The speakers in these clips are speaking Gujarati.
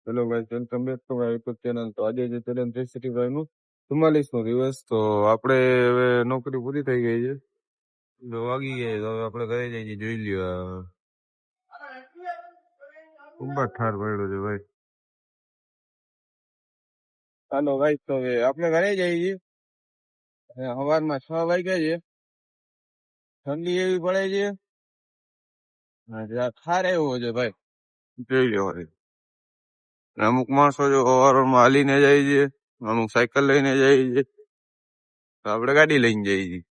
Hello guys, welcome back to my YouTube channel. તો આજે જે ચેલેન્જ 365 નું 44મો દિવસ. તો આપણે હવે નોકરી પૂરી થઈ ગઈ છે, તો વાગી ગયા. તો હવે આપણે ઘરે જઈએ. જોઈ લ્યો, ખૂબ ઠાર પડ્યો છે ભાઈ. હાલો ગાઈસ, તો હવે આપણે ઘરે જઈએ છીએ. સવારમાં 6 વાગ્યા છે, ઠંડી એવી પડે છે, ઠાર એવો છે ભાઈ. જોઈ લ્યો ભાઈ. અમુક માણસો જો સવારમાં હાલીને જાય છે, અમુક સાયકલ લઈને જાય છે, તો આપણે ગાડી લઈને જઈએ છીએ.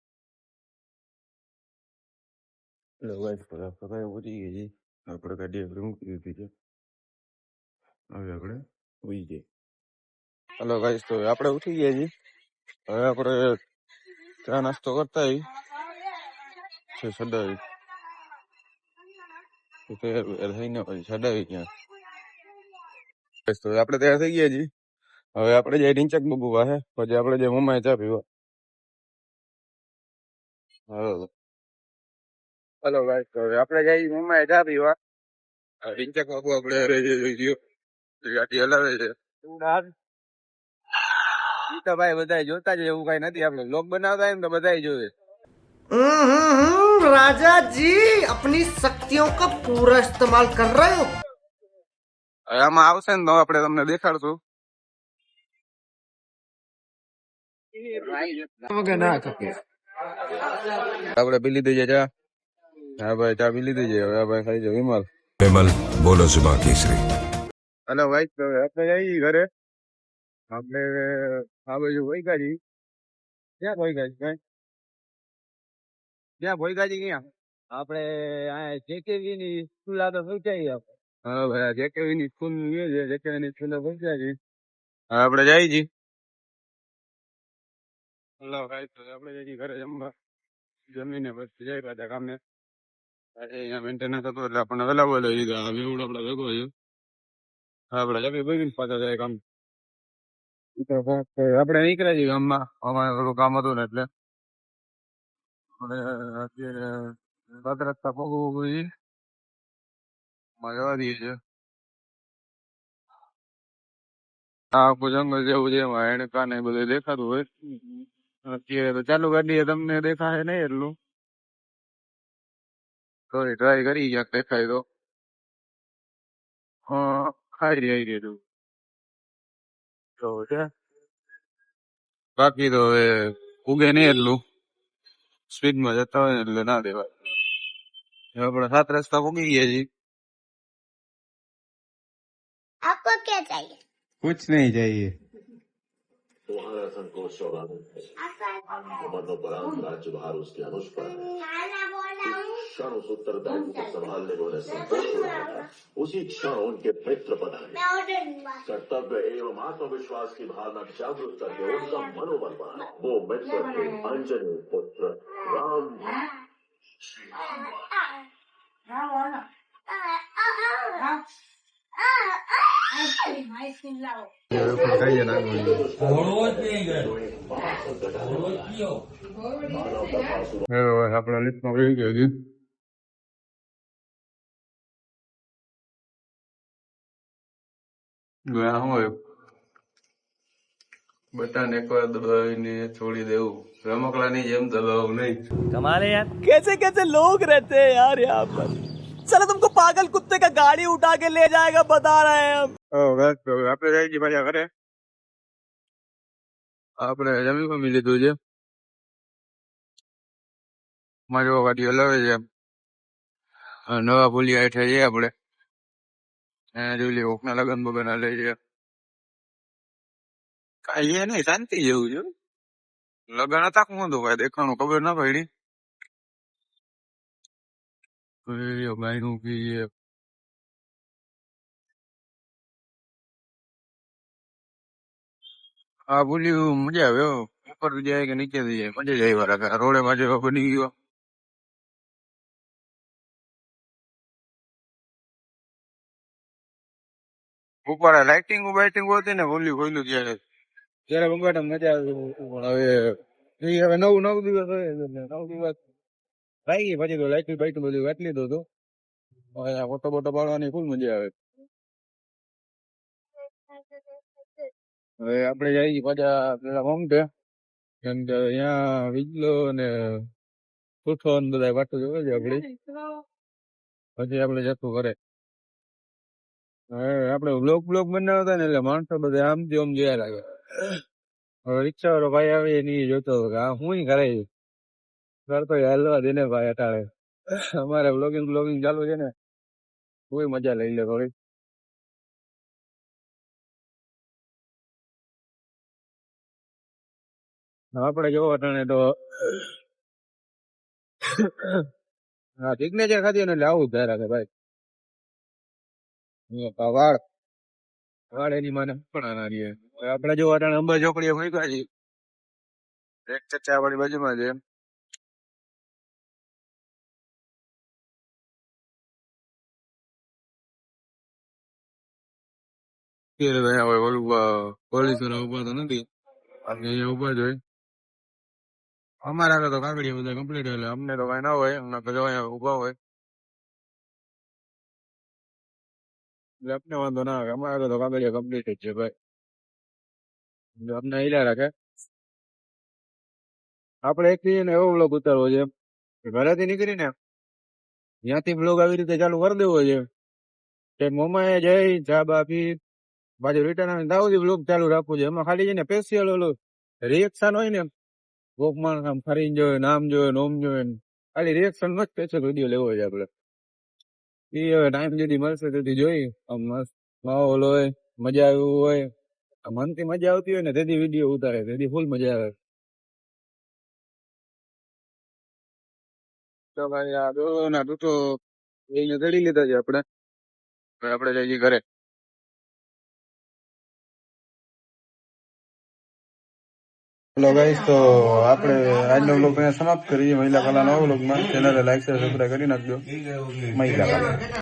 આપણે ઉઠી ગઈ છે, આપણે ગાડી આપણે મૂકી દીધી છે. હવે આપણે ઉઈ જઈએ. હલો ગાઈસ, તો આપણે ઉઠી ગયા છીએ. હવે આપણે ચા નાસ્તો કરતા સડાવી થઈને પછી સડાવી ત્યાં. તો આપણે તૈયાર થઈ ગયા છીએ. હવે આપણે જઈએ ઢીંચક બબુ પાસે, પછી આપણે જે મમ્માએ ચા પીવા. હલો ગાઈસ, તો હવે આપણે જઈએ મમ્માએ ચા પીવા. ઢીંચક બબુ આપણે ગાડી હલાવે છે. ઈ તો ભાઈ બધા જોતા જ, એવું કઈ નથી. આપણે લોક બનાવતા ને તો બધા જોવે. राजा जी अपनी शक्तियों का पूरा इस्तेमाल कर रहे हो। આમાં આવશે ને તો આપણે તમને દેખાડશું. આપણે પી લીધી છે ચા. હા ભાઈ, ચા પી લીધી છે. હવે ભાઈ ખાઈ છે વિમલ. विमल बोलो जुबा केसरी। હલો ભાઈ, તો આપણે જઈએ ઘરે. આપણે આ બાજુ ભોઈકાજી. ક્યાં ભોઈકાજી? કઈ ક્યાં ભોઈકાજી? ક્યાં આપણે જેકેવી ની સ્કૂલ આગળ પહોંચાઈ. હા ભાઈ, જેકેવી ની સ્કૂલ છે, જેકેવી ની સ્કૂલ પહોંચ્યા છીએ. આપણે જઈએ છીએ. હલો ભાઈ, તો આપણે જઈએ ઘરે જમવા. જમીને પછી જઈ પાછા કામે. અહીંયા મેન્ટેનન્સ હતો એટલે આપણને વેલા બોલાવી દીધા. બેવડો આપણે ભેગો છે. આપણે જમી બગીને પાછા જાય કામ. આપણે નીકળ્યા છીએ ગામમાં. અમારે થોડું કામ હતું ને એટલે અત્યારે રાત રસ્તા પગવું જવા દઈએ છે. આખું જંગલ જેવું છે, એમાં એણકા ને બધું દેખાતું હોય. અત્યારે તો ચાલુ ગાડીએ તમને દેખાશે નહીં એટલું. થોડી ટ્રાય કરી ક્યાંક દેખાય તો. ખાઈ રહી તું તો છે. બાકી તો હવે ઉગે નહીં એટલું. સ્પીડમાં જતા હોય ને એટલે ના દેવાય. આપણે 7 રસ્તા પૂગી ગયા છીએ. आपको क्या चाहिए? कुछ नहीं चाहिए. तुम्हारा संकोच और आनंद है मरणोपरांत राज्यभार उसके अनुज पर है। क्षण उस उत्तरदायित्व को संभालने में उन्हें संतोष हो रहा था, उसी क्षण उनके मित्र बनाए। कर्तव्य एवं आत्मविश्वास की भावना जागृत करके उनका मनोबल बढ़ा। वो मित्र थे अंजनी पुत्र राम। આપણા લિસ્ટમાં રહી ગયો છે. બટન એકવાર દબાવીને છોડી દેવું, રમકડાની જેમ દબાવવું નહીં. कमाल है यार, कैसे कैसे लोग रहते हैं यार यहाँ पर। चलो तुमको पागल कुत्ते का गाड़ी उठा के ले जाएगा, बता रहे हैं हम। આપણે જાય છે પાછા ઘરે. આપણે જમી લીધું છે. મારી ગાડી હલાવે છે. નવા ભૂલિયા હેઠે જઈએ આપણે. જોઈ લઈએ કોકના લગન બગન હાલે છે. કઈ એ નહીં, શાંતિ જેવું છે. લગન હતા કોણ હતું ભાઈ, દેખાણું ખબર ના પડી. ગાયનું પીએ. હા ભૂલ્યું, મજા આવે. ઉપર જાય કે નીચે જાય મજા જાય. વાળા રોડે માં જેવા બની ગયો. ઉપર લાઇટિંગ બાઇટિંગ હોતી ને ભૂલ્યું ખોલ્યું ત્યારે બંગાટા મજા આવે. પણ હવે નવું દિવસ હોય, 9 દિવસ ભાઈ પછી તો લાઇટિંગ બાઇટિંગ બધું વાટલી દો. તો ફોટો બોટો પાડવાની ફૂલ મજા આવે. હવે આપણે જઈએ પાછા પેલા મમતે, કેમ કે અહીંયા વીજલો ને પૂઠો ને બધા વાતો જોવે છે આપડી, પછી આપણે જતું કરે. હવે આપણે બ્લોગ બનાવતા ને એટલે માણસો બધા આમથી આમ જોયા લાગે. હવે રિક્ષા વાળો ભાઈ આવે એની જોતો કે આ હું કરે કરતો હાલવા દે ને ભાઈ અટાળે. અમારે બ્લોગિંગ ચાલુ છે ને, કોઈ મજા લઈ લે થોડી. આપણે જોવો અટાણે તો હા સિગ્નેચર ખાધી ને એટલે આવું જ થાય રાખે ભાઈ. વાળ એની માને પણ ના રહીએ. આપણે જો અટાણે અંબા ચોકડીએ મૂક્યા છીએ, એક ચર્ચા વાળી બાજુમાં છે. પોલીસ ઉભા તો નથી, અહીંયા ઉભા જ હોય. અમારે આગળ તો કાગળિયા બધા કમ્પ્લીટ, એટલે અમને તો કઈ ના હોય, અમને તો અહીંયા ઉભા હોય એટલે અમને વાંધો ના આવે. અમારે આગળ તો કાગળિયા કમ્પ્લીટ જ છે ભાઈ, એટલે અમને હિલા રાખે. આપણે એક ને એવો બ્લોગ ઉતારવો છે કે ઘરેથી નીકળીને ત્યાંથી બ્લોગ આવી રીતે ચાલુ કરી દેવો છે કે મોમાએ જઈ ચા બા પી પાછું રિટર્ન આવીને દાઉદી બ્લોગ ચાલુ રાખવું છે. એમાં ખાલી છે ને સ્પેશિયલ ઓલું રિએક્શન હોય ને, કોક માણસ આમ ફરીને જોવે, નામ જોવે, નોમ જોવે, ખાલી રિએક્શન નો સ્પેશિયલ વિડીયો લેવો છે આપણે. એ હવે ટાઈમ જેથી મળશે તેથી જોઈ, આમ મસ્ત માહોલ હોય, મજા આવ્યું હોય, મનથી મજા આવતી હોય ને તેથી વિડીયો ઉતારે, તેથી ફૂલ મજા આવે. તો ભાઈ આ દોના તો અહીંયા ચડી લીધા છે આપણે. હવે આપણે જઈએ ઘરે. હેલો ગાઈસ, તો આપણે આજનો વ્લોગ અહીંયા સમાપ્ત કરીએ. મહિલા કલાના વ્લોગમાં ચેનલને લાઈક શેર સબસ્ક્રાઇબ કરી નાખજો. મહિલા કલા.